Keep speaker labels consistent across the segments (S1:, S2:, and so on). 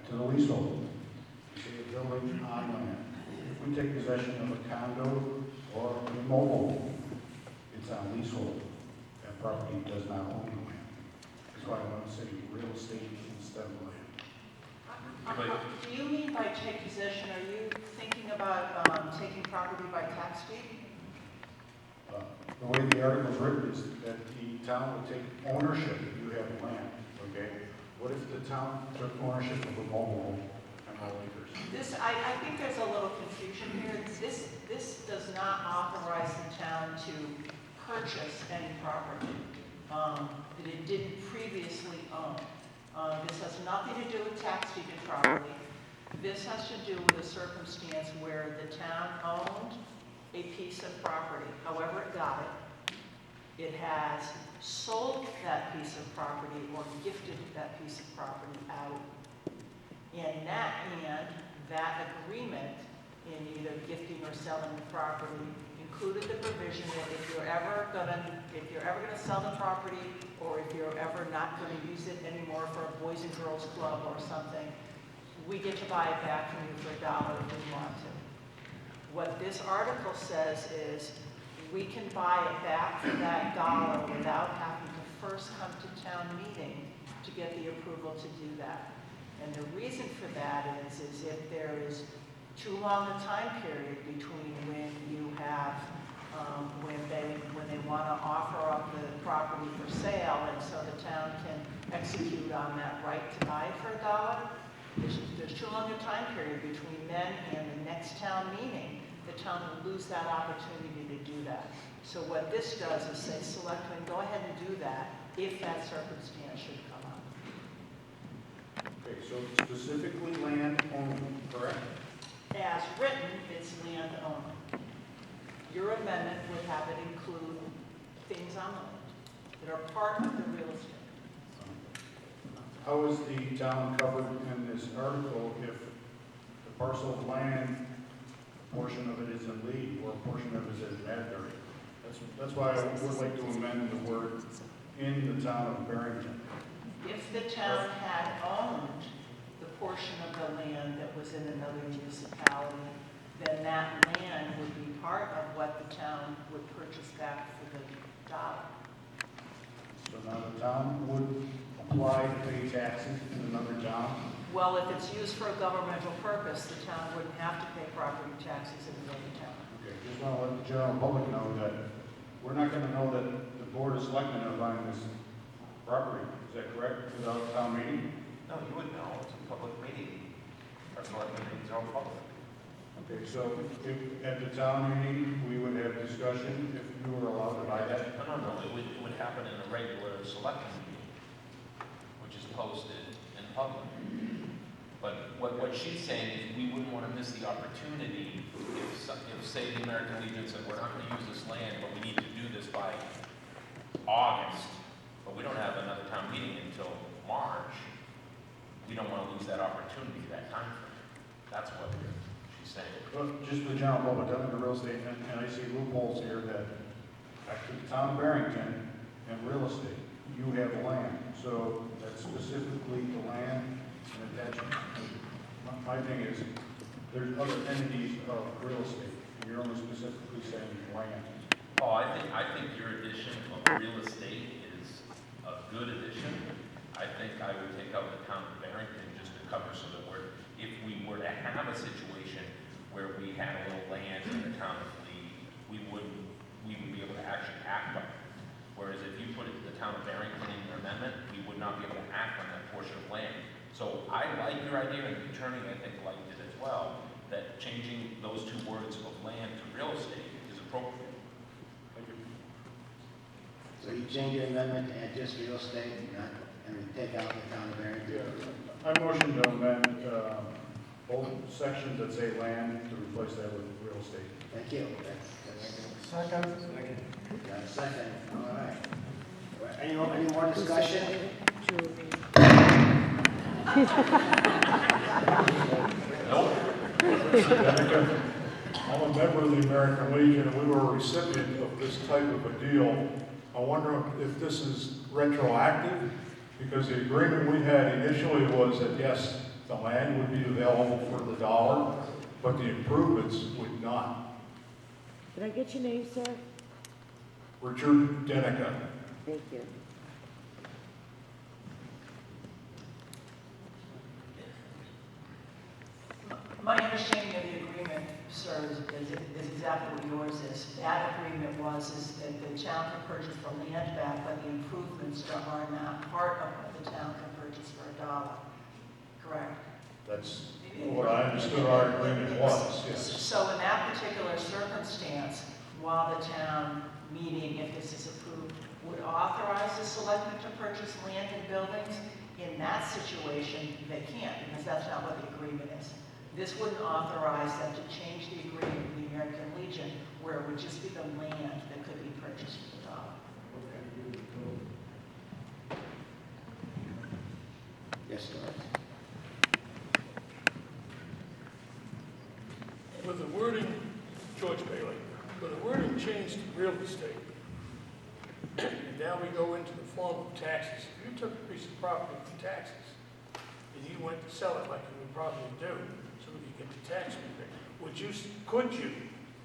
S1: to the leasehold. You see a building on land. If we take possession of a condo or a mobile home, it's on leasehold. That property does not own the land. That's why I want to say real estate instead of land.
S2: Do you mean by take possession, are you thinking about taking property by tax deed?
S1: The way the article is written is that the town would take ownership if you have land, okay? What if the town took ownership of a mobile home on all acres?
S2: I think there's a little confusion here. This does not authorize the town to purchase any property that it didn't previously own. This has nothing to do with tax deeded property. This has to do with a circumstance where the town owned a piece of property, however it got it. It has sold that piece of property or gifted that piece of property out. And that agreement in either gifting or selling the property included the provision that if you're ever gonna sell the property, or if you're ever not gonna use it anymore for a Boys and Girls Club or something, we get to buy it back from you for $1 if we want to. What this article says is we can buy it back for that $1 without having to first come to town meeting to get the approval to do that. And the reason for that is if there is too long a time period between when you have, when they want to offer up the property for sale, and so the town can execute on that right to buy it for $1, there's too long a time period between then and the next town meeting, the town will lose that opportunity to do that. So what this does is say, selectmen, go ahead and do that if that circumstance should come up.
S1: Okay, so specifically land only, correct?
S2: As written, it's land only. Your amendment would have it include things on the land that are part of the real estate.
S1: How is the town covered in this article if the parcel of land, a portion of it is in Lee or a portion of it is in Madbury? That's why I would like to amend the word in the town of Barrington.
S2: If the town had owned the portion of the land that was in another municipality, then that land would be part of what the town would purchase back for the $1.
S1: So now the town would apply to pay taxes in another town?
S2: Well, if it's used for a governmental purpose, the town wouldn't have to pay property taxes in another town.
S1: Okay, just want to let the general public know that we're not going to know that the board of selectmen are buying this property. Is that correct? Without a town meeting?
S3: No, you would know, it's a public meeting. Our selectmen meetings are all public.
S1: Okay, so if at the town meeting, we would have discussion if you were allowed to buy that?
S3: No, it would happen in a regular selectmen meeting, which is posted in public. But what she's saying is we wouldn't want to miss the opportunity if say the American Legion said, we're not going to use this land, but we need to do this by August, but we don't have another town meeting until March. We don't want to lose that opportunity, that time frame. That's what she's saying.
S1: Well, just the general public, I'm in the real estate, and I see loopholes here that actually the town of Barrington and real estate, you have land. So that's specifically the land and attachment. My thing is, there's other entities of real estate, and you're only specifically saying land.
S3: Oh, I think your addition of real estate is a good addition. I think I would take out the town of Barrington just to cover so that if we were to have a situation where we had a little land in the town of Lee, we would be able to actually act on it. Whereas if you put it to the town of Barrington in your amendment, we would not be able to act on that portion of land. So I like your idea, and the attorney I think liked it as well, that changing those two words of land to real estate is appropriate.
S1: Thank you.
S4: So you change your amendment to add just real estate and take out the town of Barrington?
S1: Yeah, I motion to amend both sections that say land to replace that with real estate.
S4: Thank you.
S5: Second.
S4: Got a second, all right. Any more discussion?
S3: Nope.
S1: I'm a member of the American Legion, and we were a recipient of this type of a deal. I wonder if this is retroactive, because the agreement we had initially was that, yes, The land would be available for the dollar, but the improvements would not.
S6: Can I get your name, sir?
S1: Richard Denica.
S6: Thank you.
S2: My understanding of the agreement, sir, is exactly what yours is. That agreement is that the town can purchase the land back, but the improvements are not part of what the town can purchase for $1. Correct?
S1: That's what I understood our agreement was, yes.
S2: So in that particular circumstance, while the town meeting, if this is approved, would authorize the selectmen to purchase land and buildings, in that situation, they can't, because that's not what the agreement is. This wouldn't authorize them to change the agreement with the American Legion, where it would just be the land that could be purchased for $1.
S4: Yes, Doris.
S7: With the wording, George Bailey, with the wording changed to real estate, and now we go into the form of taxes. If you took a piece of property for taxes, and you went to sell it like you would probably do, so we could get the tax rebate,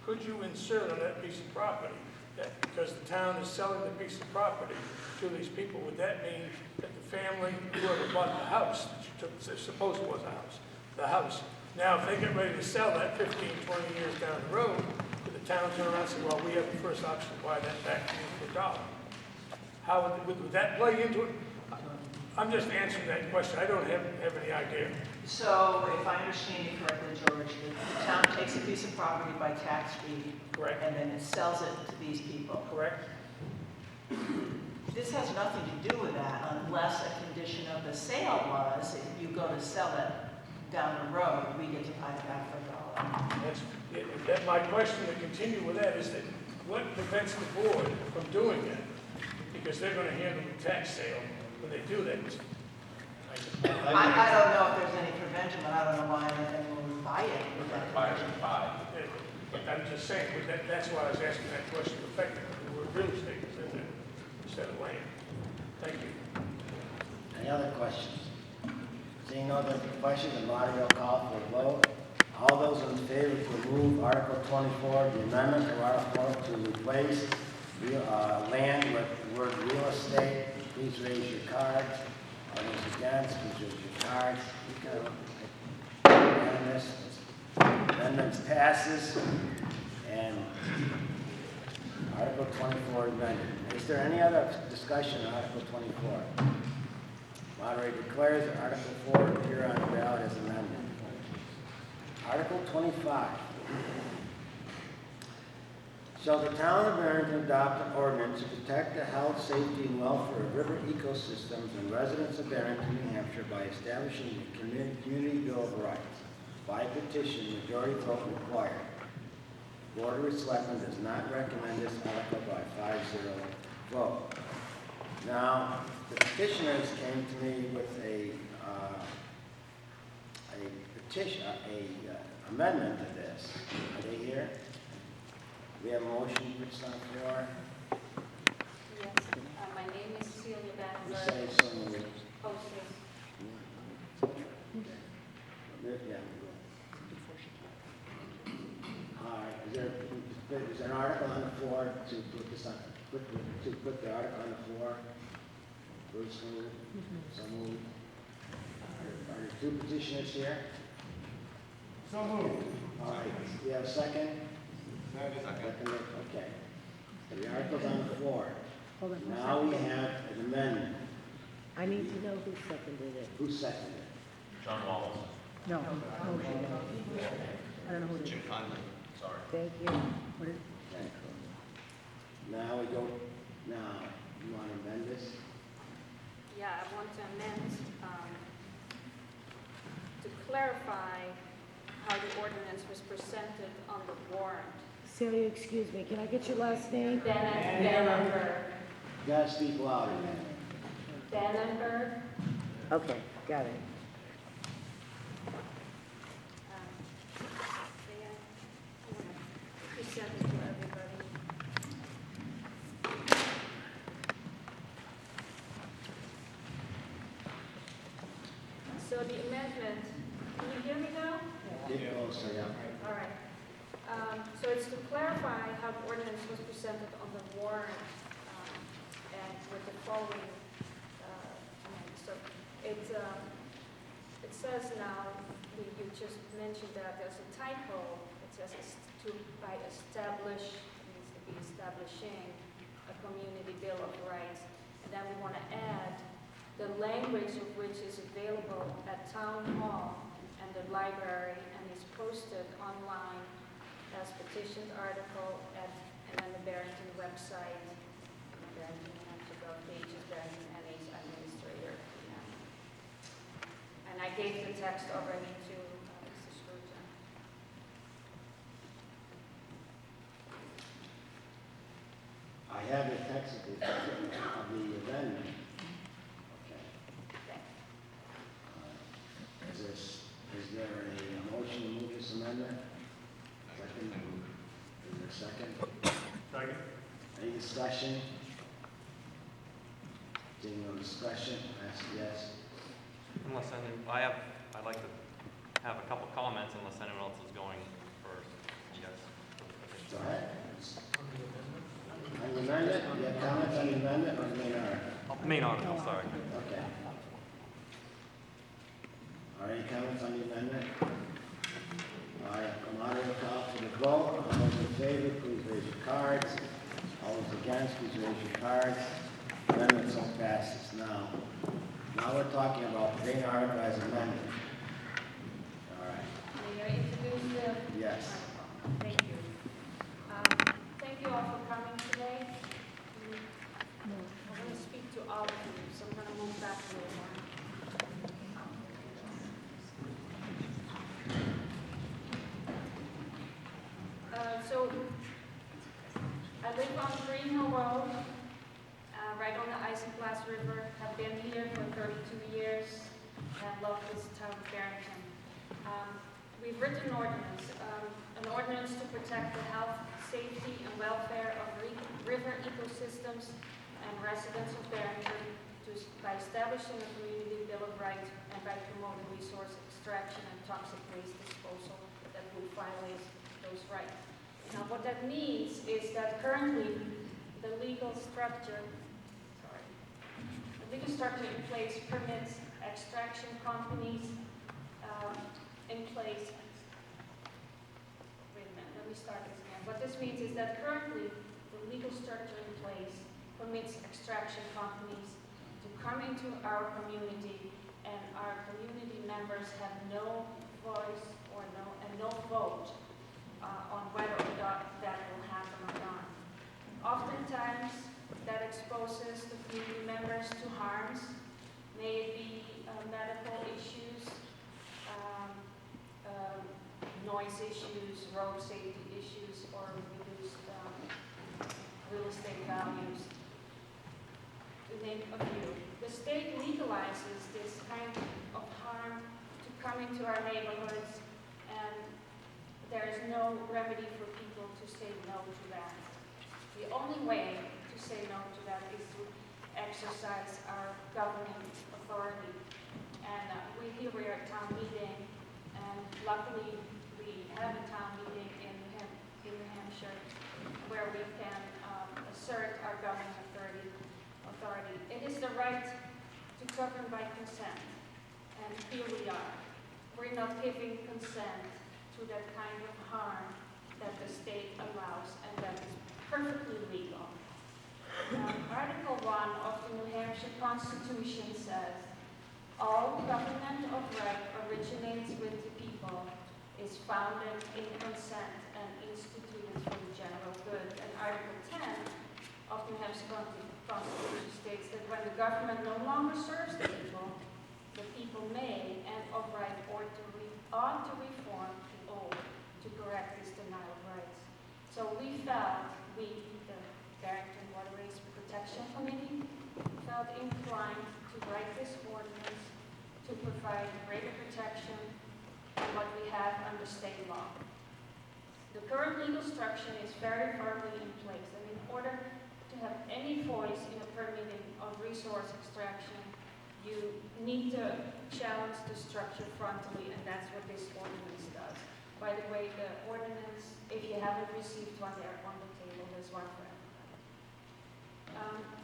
S7: could you insert on that piece of property that because the town is selling the piece of property to these people, would that mean that the family, whoever bought the house, that you took, suppose it was a house, the house, now if they get ready to sell that 15, 20 years down the road, could the town turn around and say, well, we have the first option to buy that back to you for $1? How would that play into it? I'm just answering that question. I don't have any idea.
S2: So if I understand you correctly, George, the town takes a piece of property by tax deed.
S7: Correct.
S2: And then it sells it to these people.
S7: Correct?
S2: This has nothing to do with that unless a condition of the sale was if you go to sell it down the road, we get to buy it back for $1.
S7: My question to continue with that is that what prevents the board from doing it? Because they're going to handle the tax sale when they do that.
S2: I don't know if there's any prevention, but I don't know why anyone would buy it with that
S3: Buy
S2: condition.
S3: it, buy.
S7: I'm just saying, that's why I was asking that question effectively. The word real estate is in there instead of land. Thank you.
S4: Any other questions? Seeing no other questions, the moderator will call for a vote. All those in favor to remove Article 24, the amendment to Article 4 to replace land with the word real estate, please raise your card. All those against, please raise your cards. Unanimous. Amendments passes, and Article 24 amended. Is there any other discussion on Article 24? Moderator declares that Article 4 appear on the ballot as amended. Article 25. Shall the town of Barrington adopt an ordinance to protect the health, safety, and welfare of river ecosystems and residents of Barrington, New Hampshire by establishing a community bill of rights? By petition, majority vote required. Board of Selectmen does not recommend this article by 5-0 vote. Now, the petitioners came to me with a petition, amendment to this. Are they here? We have a motion for this on the floor.
S8: Yes, my name is Celia
S4: You
S8: Backberg.
S4: say so moved.
S8: Posters.
S4: Yeah. All right, is there an article on the floor to put this on, to put the article on the floor? Bruce moved, so moved. Are there two petitioners here?
S5: So moved.
S4: All right, you have a second? Second, okay. So the article's on the floor.
S6: Hold on for a
S4: Now we
S6: second.
S4: have an amendment.
S6: I need to know who seconded it.
S4: Who seconded it?
S3: John Wallace.
S6: No, motion. I don't know who did it.
S3: Sorry.
S6: Thank you. What is?
S4: Okay. Now we go, now, you want to amend this?
S8: Yeah, I want to amend to clarify how the ordinance was presented on the warrant.
S6: Celia, excuse me, can I get your last name?
S8: Dannenberg.
S4: You gotta speak louder.
S8: Dannenberg.
S6: Okay, got it.
S8: You sent it to everybody. So the amendment, can you hear me now?
S4: Get closer, yeah.
S8: All right. So it's to clarify how the ordinance was presented on the warrant, and with the following, amendments. So it says now, you just mentioned that there's a typo. It says by establish, it needs to be establishing a community bill of rights. And then we want to add the language of which is available at town hall and the library and is posted online as petitioned article and then the Barrington website, Barrington Hampshire pages, Barrington NH administrator. And I gave the text already to Mr. Scruton.
S4: I have the text of the amendment. Okay. Is there a motion to move this amendment? Second. Is there a second?
S1: Second?
S4: Any discussion? Seeing no discussion, ask yes.
S9: I'd like to have a couple comments unless anyone else is going first. Yes.
S4: Go ahead. On the amendment, do you have comments on the amendment or the main article?
S9: Main article, sorry.
S4: Okay. Are any comments on the amendment? All right, come on, we'll call for the vote. All those in favor, please raise your cards. All those against, please raise your cards. Amendment so passes. Now we're talking about the main article as amended. All right.
S8: May I introduce the
S4: Yes.
S8: article? Thank you. Thank you all for coming today. I'm going to speak to all of you, so I'm going to move back a little more. So I live on Green Hill Road, right on the Isinglass River. I've been here for 32 years, and I love this town of Barrington. We've written an ordinance to protect the health, safety, and welfare of river ecosystems and residents of Barrington by establishing a community bill of rights and by promoting resource extraction and toxic waste disposal that would violate those rights. Now, what that means is that currently the legal structure in place permits extraction companies in place. Wait a minute, let me start this again. What this means is that currently the legal structure in place permits extraction companies to come into our community, and our community members have no voice or no vote on whether or not that will happen or not. Oftentimes, that exposes the community members to harms, may it be medical issues, noise issues, road safety issues, or reduced real estate values, to name a few. The state legalizes this kind of harm to come into our neighborhoods, and there is no remedy for people to say no to that. The only way to say no to that is to exercise our governing authority. And we are at town meeting, and luckily we have a town meeting in New Hampshire where we can assert our governing authority. It is the right to govern by consent, and here we are. We're not giving consent to that kind of harm that the state allows, and that is perfectly legal. Article 1 of the New Hampshire Constitution says, all government of right originates with the people, is founded in consent, and instituted for the general good. And Article 10 of the New Hampshire Constitution states that when the government no longer serves the people may and of right ought to reform the old to correct this denial of rights. So we, the Barrington Waterways Protection Committee, felt inclined to write this ordinance to provide greater protection than what we have under state law. The current legal structure is very firmly in place, and in order to have any voice in the permitting of resource extraction, you need to challenge the structure frontally, and that's what this ordinance does. By the way, the ordinance, if you haven't received one, they're on the table, there's one for everybody.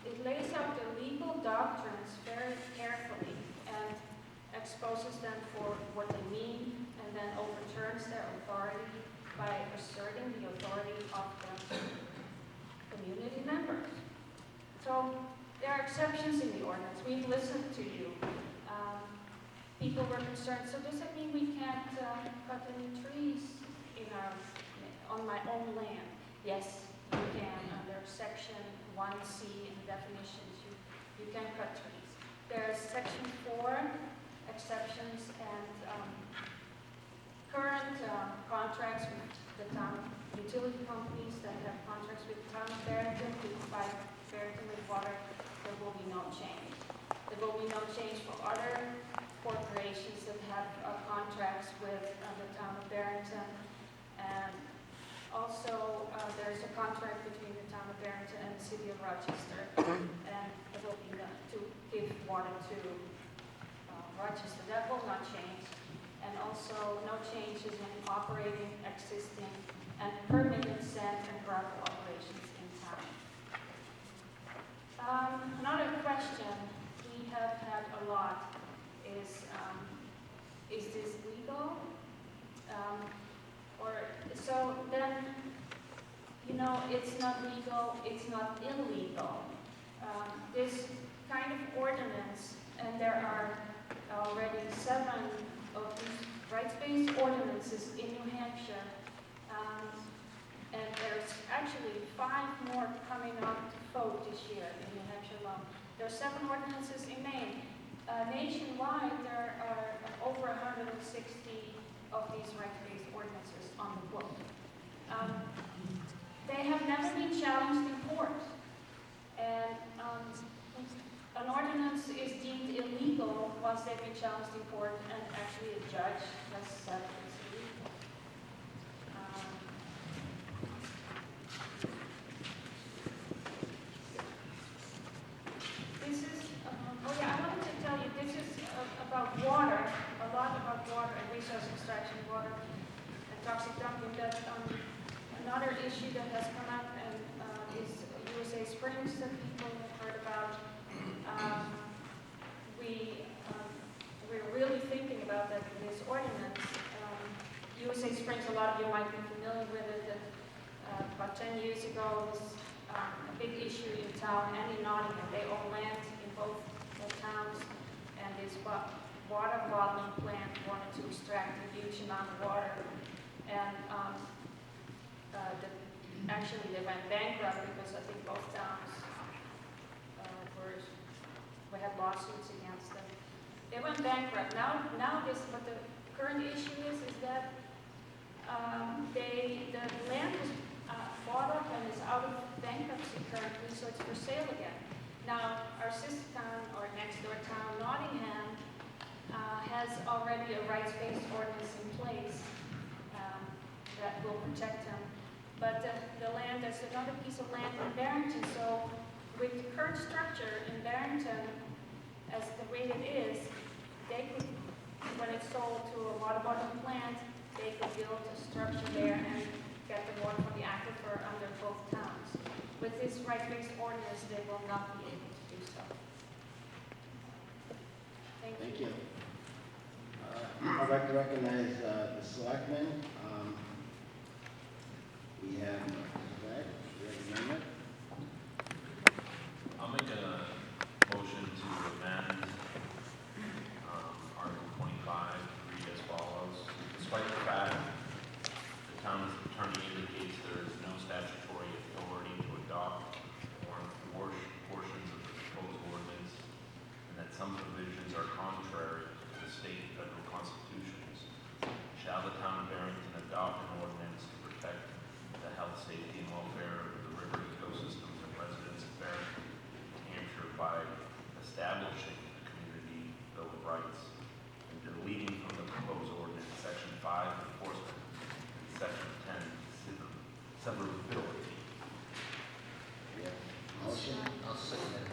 S8: It lays out the legal doctrines very carefully and exposes them for what they mean, and then overturns their authority by asserting the authority of the community members. So there are exceptions in the ordinance. We've listened to you. People were concerned, so does that mean we can't cut any trees on my own land? Yes, you can. Under section 1C in definitions, you can cut trees. There's section 4, exceptions, and current contracts with the town utility companies that have contracts with the town of Barrington to provide Barrington with water, there will be no change. There will be no change for other corporations that have contracts with the town of Barrington. And also, there's a contract between the town of Barrington and the city of Rochester, and it will be done to give water to Rochester. That will not change. And also, no changes in operating, existing, and permitted sand and gravel operations in town. Another question we have had a lot is this legal? So then, it's not legal, it's not illegal. This kind of ordinance, and there are already 7 of these rights-based ordinances in New Hampshire, and there's actually 5 more coming up to vote this year in New Hampshire alone. There are 7 ordinances in Maine. Nationwide, there are over 160 of these rights-based ordinances on the book. They have never been challenged in court. And an ordinance is deemed illegal once they've been challenged in court, and actually a judge has said it's illegal. This is, I wanted to tell you, this is about water, a lot about water and resource extraction, water and toxic dumping. That another issue that has come up and is USA Springs that people have heard about. We're really thinking about that in this ordinance. USA Springs, a lot of you might be familiar with it. That about 10 years ago, was a big issue in town and in Nottingham. They own land in both the towns, and this water bottling plant wanted to extract a huge amount of water. And actually, they went bankrupt because I think both towns we had lawsuits against them. They went bankrupt. Now what the current issue is that the land was bought up and is out of bankruptcy currently, so it's for sale again. Now, our sister town, or next door town, Nottingham, has already a rights-based ordinance in place that will protect them. But the land, there's another piece of land in Barrington, so with the current structure in Barrington, as the way it is, they could, when it's sold to a water bottling plant, they could build a structure there and get the water from the aquifer under both towns. With this right-based ordinance, they will not be able to do so. Thank you.
S4: I'd like to recognize the selectmen. We have Zach, we have an amendment.
S3: I'll make a motion to amend Article 25 to read as follows. Despite the fact the town's attorney indicates there is no statutory authority to adopt or enforce portions of the proposed ordinance, and that some provisions are contrary to the state and federal constitutions, shall the town of Barrington adopt an ordinance to protect the health, safety, and welfare of the river ecosystems and residents of Barrington, New Hampshire, by establishing the Community Bill of Rights and deleting from the proposed ordinance Section 5, enforcement, and Section 10, severability.
S4: We have a motion.
S10: I'll second that.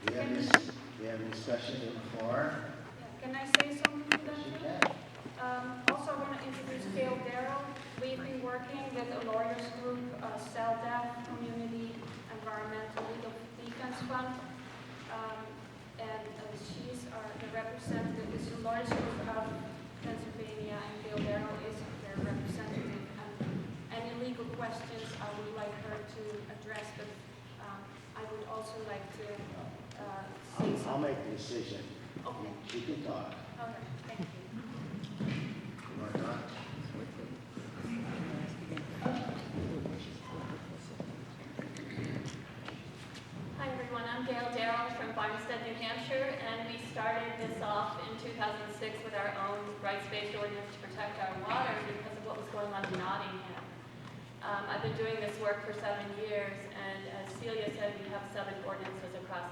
S4: We have this any discussion on the floor?
S8: Yeah, can I say something to that?
S4: Yes, you
S8: too?
S4: can.
S8: Also, I want to introduce Gail Darrow. We've been working with a lawyers group, CELDAF, Community Environmental Legal Defense Fund. And she's the representative, it's a lawyers group out of Pennsylvania, and Gail Darrow is their representative. Any legal questions I would like her to address, but I would also like to say
S4: I'll
S8: something.
S4: make the decision.
S8: Okay,
S4: She can talk.
S8: okay, thank you.
S4: You want to talk?
S10: Hi everyone, I'm Gail Darrow from Barrington, New Hampshire, and we started this off in 2006 with our own rights-based ordinance to protect our water because of what was going on in Nottingham. I've been doing this work for 7 years, and as Celia said, we have 7 ordinances across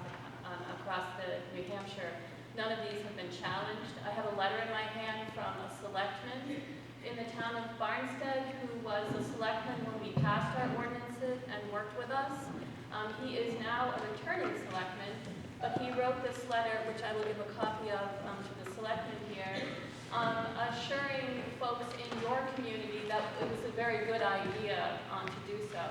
S10: the New Hampshire. None of these have been challenged. I have a letter in my hand from a selectman in the town of Barnstead who was a selectman when we passed our ordinances and worked with us. He is now a returning selectman, but he wrote this letter, which I will give a copy of to the selectman here, assuring folks in your community that it was a very good idea to do so.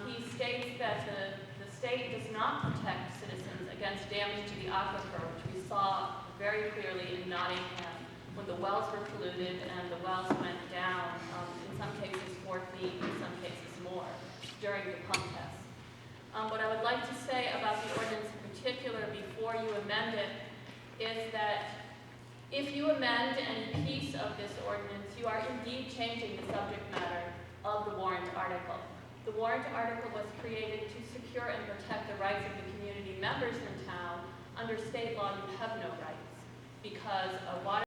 S10: He states that the state does not protect citizens against damage to the aquifer, which we saw very clearly in Nottingham when the wells were polluted and the wells went down, in some cases 4 feet, in some cases more, during the pump test. What I would like to say about the ordinance in particular before you amend it is that if you amend any piece of this ordinance, you are indeed changing the subject matter of the warrant article. The warrant article was created to secure and protect the rights of the community members in town. Under state law, you have no rights because a water